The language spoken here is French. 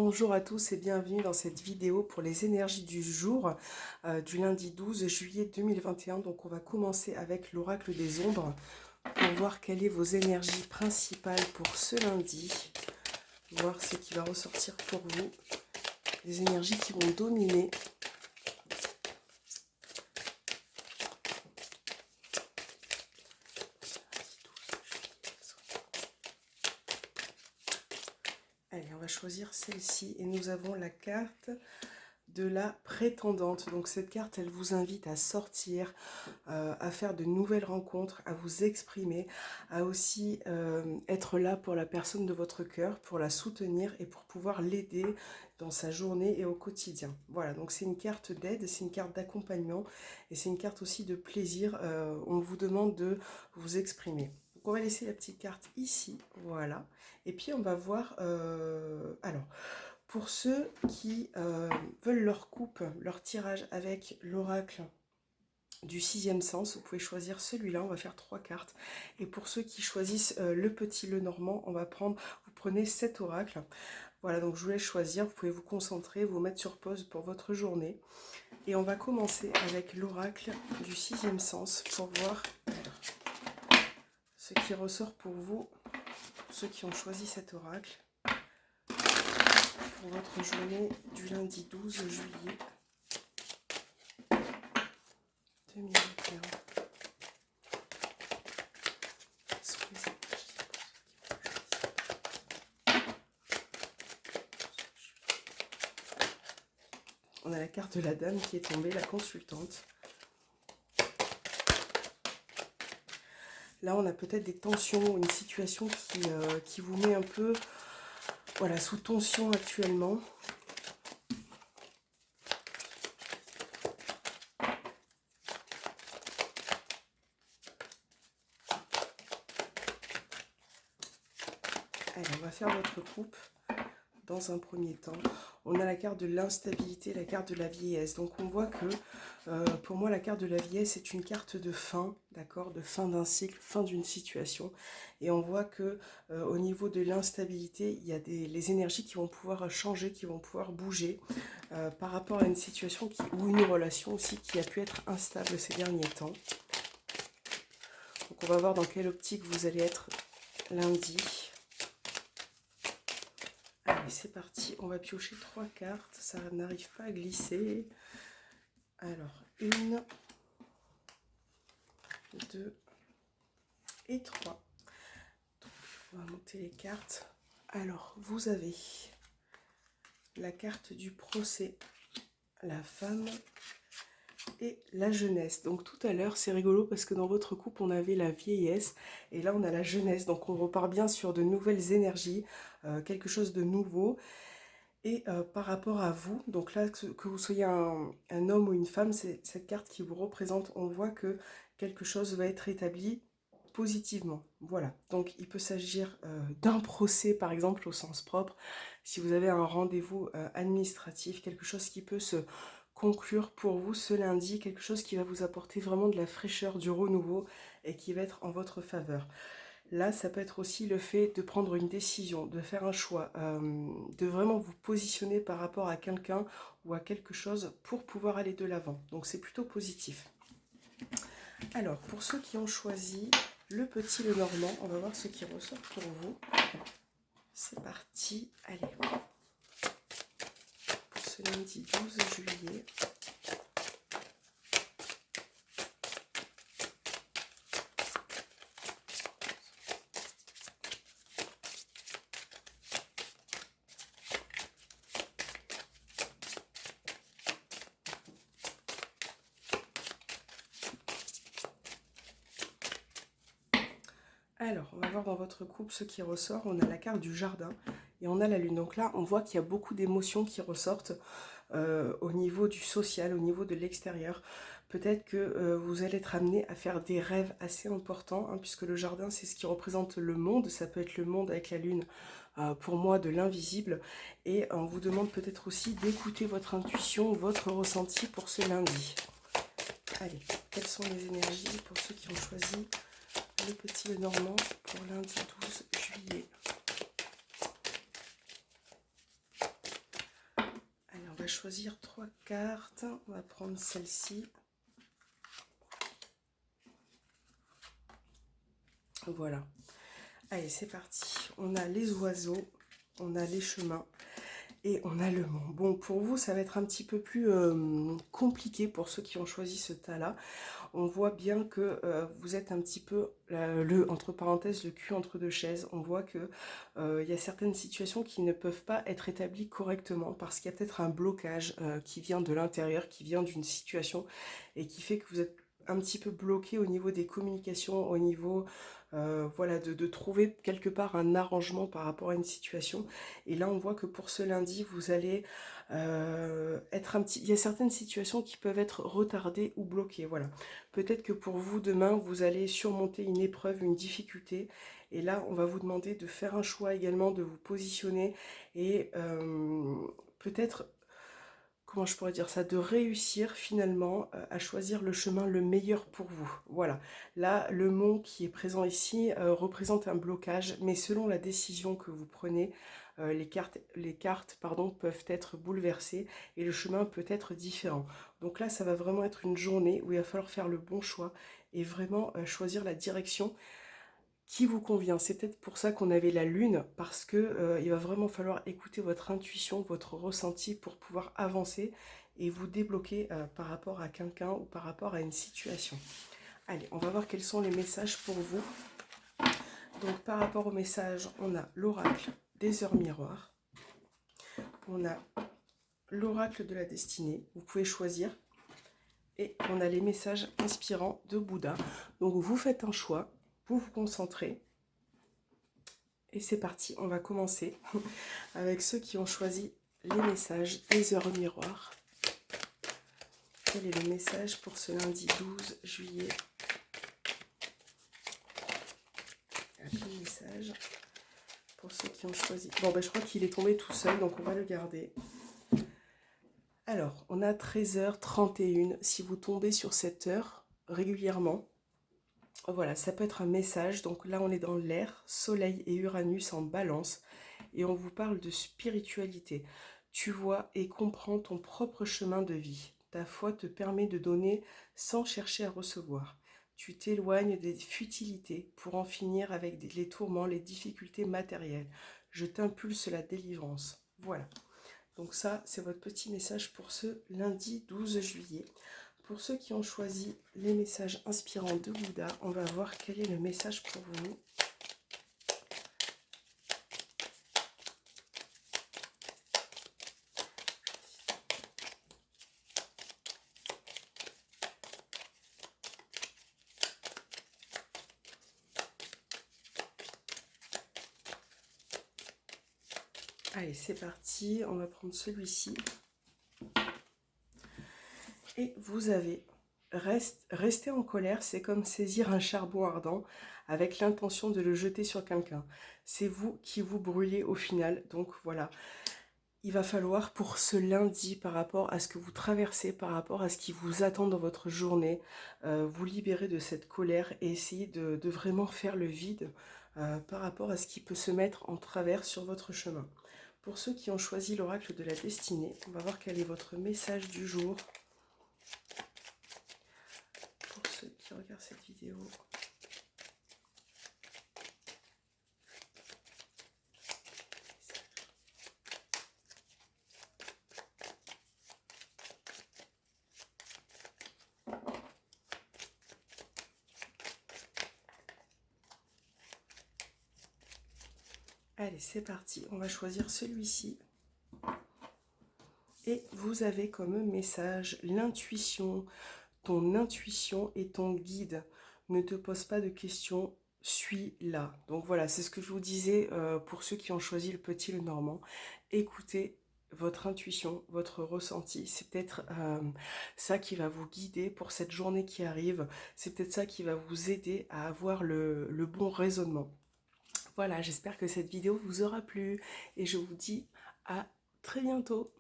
Bonjour à tous et bienvenue dans cette vidéo pour les énergies du jour du lundi 12 juillet 2021. Donc on va commencer avec l'oracle des ombres pour voir quelles sont vos énergies principales pour ce lundi. Voir ce qui va ressortir pour vous, les énergies qui vont dominer. Allez, on va choisir celle-ci et nous avons la carte de la prétendante. Donc cette carte, elle vous invite à sortir, à faire de nouvelles rencontres, à vous exprimer, à aussi être là pour la personne de votre cœur, pour la soutenir et pour pouvoir l'aider dans sa journée et au quotidien. Voilà, donc c'est une carte d'aide, c'est une carte d'accompagnement et c'est une carte aussi de plaisir. On vous demande de vous exprimer. Donc on va laisser la petite carte ici, voilà. Et puis on va voir, alors, pour ceux qui veulent leur coupe, leur tirage avec l'oracle du sixième sens, vous pouvez choisir celui-là, on va faire 3 cartes. Et pour ceux qui choisissent le petit Lenormand, vous prenez cet oracle. Voilà, donc je vous laisse choisir, vous pouvez vous concentrer, vous mettre sur pause pour votre journée. Et on va commencer avec l'oracle du sixième sens pour voir ce qui ressort pour vous, ceux qui ont choisi cet oracle, pour votre journée du lundi 12 juillet 2021. On a la carte de la dame qui est tombée, la consultante. Là, on a peut-être des tensions, une situation qui vous met un peu sous tension actuellement. Allez, on va faire votre coupe dans un premier temps. On a la carte de l'instabilité, la carte de la vieillesse. Donc on voit que pour moi la carte de la vieillesse est une carte de fin, d'accord, de fin d'un cycle, fin d'une situation. Et on voit que au niveau de l'instabilité, il y a les énergies qui vont pouvoir changer, qui vont pouvoir bouger par rapport à une situation ou une relation aussi qui a pu être instable ces derniers temps. Donc on va voir dans quelle optique vous allez être lundi. Allez, c'est parti, on va piocher 3 cartes, ça n'arrive pas à glisser. Alors, 1, 2 et 3. Donc, on va monter les cartes. Alors, vous avez la carte du procès, la femme et la jeunesse. Donc tout à l'heure, c'est rigolo parce que dans votre couple, on avait la vieillesse et là, on a la jeunesse. Donc on repart bien sur de nouvelles énergies, quelque chose de nouveau. Et par rapport à vous, donc là, que vous soyez un homme ou une femme, c'est cette carte qui vous représente. On voit que quelque chose va être établi positivement. Voilà, donc il peut s'agir d'un procès, par exemple, au sens propre. Si vous avez un rendez-vous administratif, quelque chose qui peut se conclure pour vous ce lundi, quelque chose qui va vous apporter vraiment de la fraîcheur, du renouveau et qui va être en votre faveur. Là, ça peut être aussi le fait de prendre une décision, de faire un choix, de vraiment vous positionner par rapport à quelqu'un ou à quelque chose pour pouvoir aller de l'avant. Donc c'est plutôt positif. Alors, pour ceux qui ont choisi le petit Lenormand, on va voir ce qui ressort pour vous. C'est parti, allez. Pour ce lundi 12 juillet. Alors, on va voir dans votre couple ce qui ressort. On a la carte du jardin et on a la lune. Donc là, on voit qu'il y a beaucoup d'émotions qui ressortent au niveau du social, au niveau de l'extérieur. Peut-être que vous allez être amené à faire des rêves assez importants, hein, puisque le jardin, c'est ce qui représente le monde. Ça peut être le monde avec la lune, pour moi, de l'invisible. Et on vous demande peut-être aussi d'écouter votre intuition, votre ressenti pour ce lundi. Allez, quelles sont les énergies pour ceux qui ont choisi le petit Lenormand pour lundi 12 juillet. choisir 3 cartes. On va prendre celle-ci. Voilà. Allez, c'est parti. On a les oiseaux, on a les chemins et on a le monde. Bon, pour vous, ça va être un petit peu plus compliqué pour ceux qui ont choisi ce tas-là. On voit bien que vous êtes un petit peu, entre parenthèses, le cul entre deux chaises. On voit que il y a certaines situations qui ne peuvent pas être établies correctement parce qu'il y a peut-être un blocage qui vient de l'intérieur, qui vient d'une situation et qui fait que vous êtes un petit peu bloqué au niveau des communications, au niveau voilà, de trouver quelque part un arrangement par rapport à une situation. Et là, on voit que pour ce lundi, vous allez être un petit... Il y a certaines situations qui peuvent être retardées ou bloquées, voilà. Peut-être que pour vous, demain, vous allez surmonter une épreuve, une difficulté. Et là, on va vous demander de faire un choix également, de vous positionner et peut-être, comment je pourrais dire ça, de réussir finalement à choisir le chemin le meilleur pour vous. Voilà. Là, le mont qui est présent ici représente un blocage, mais selon la décision que vous prenez, les cartes pardon, peuvent être bouleversées et le chemin peut être différent. Donc là, ça va vraiment être une journée où il va falloir faire le bon choix et vraiment choisir la direction qui vous convient. C'est peut-être pour ça qu'on avait la lune, parce que il va vraiment falloir écouter votre intuition, votre ressenti pour pouvoir avancer et vous débloquer par rapport à quelqu'un ou par rapport à une situation. Allez, on va voir quels sont les messages pour vous. Donc par rapport au message, on a l'oracle des heures miroirs, on a l'oracle de la destinée, vous pouvez choisir, et on a les messages inspirants de Bouddha. Donc vous faites un choix, vous vous concentrez, et c'est parti, on va commencer avec ceux qui ont choisi les messages des heures miroirs. Quel est le message pour ce lundi 12 juillet? Le message pour ceux qui ont choisi. Bon, ben, je crois qu'il est tombé tout seul, donc on va le garder. Alors, on a 13h31. Si vous tombez sur cette heure régulièrement, voilà, ça peut être un message. Donc là, on est dans l'air, Soleil et Uranus en balance. Et on vous parle de spiritualité. Tu vois et comprends ton propre chemin de vie. Ta foi te permet de donner sans chercher à recevoir. Tu t'éloignes des futilités pour en finir avec les tourments, les difficultés matérielles. Je t'impulse la délivrance. Voilà. Donc ça, c'est votre petit message pour ce lundi 12 juillet. Pour ceux qui ont choisi les messages inspirants de Bouddha, on va voir quel est le message pour vous. Allez, c'est parti, on va prendre celui-ci. Et vous avez rester en colère, c'est comme saisir un charbon ardent avec l'intention de le jeter sur quelqu'un. C'est vous qui vous brûlez au final. Donc voilà, il va falloir pour ce lundi, par rapport à ce que vous traversez, par rapport à ce qui vous attend dans votre journée, vous libérer de cette colère et essayer de vraiment faire le vide par rapport à ce qui peut se mettre en travers sur votre chemin. Pour ceux qui ont choisi l'oracle de la destinée, on va voir quel est votre message du jour. Pour ceux qui regardent cette vidéo. Allez, c'est parti. On va choisir celui-ci. Et vous avez comme message l'intuition. Ton intuition est ton guide. Ne te pose pas de questions, suis-la. Donc voilà, c'est ce que je vous disais pour ceux qui ont choisi le petit, le normand. Écoutez votre intuition, votre ressenti. C'est peut-être ça qui va vous guider pour cette journée qui arrive. C'est peut-être ça qui va vous aider à avoir le bon raisonnement. Voilà, j'espère que cette vidéo vous aura plu et je vous dis à très bientôt.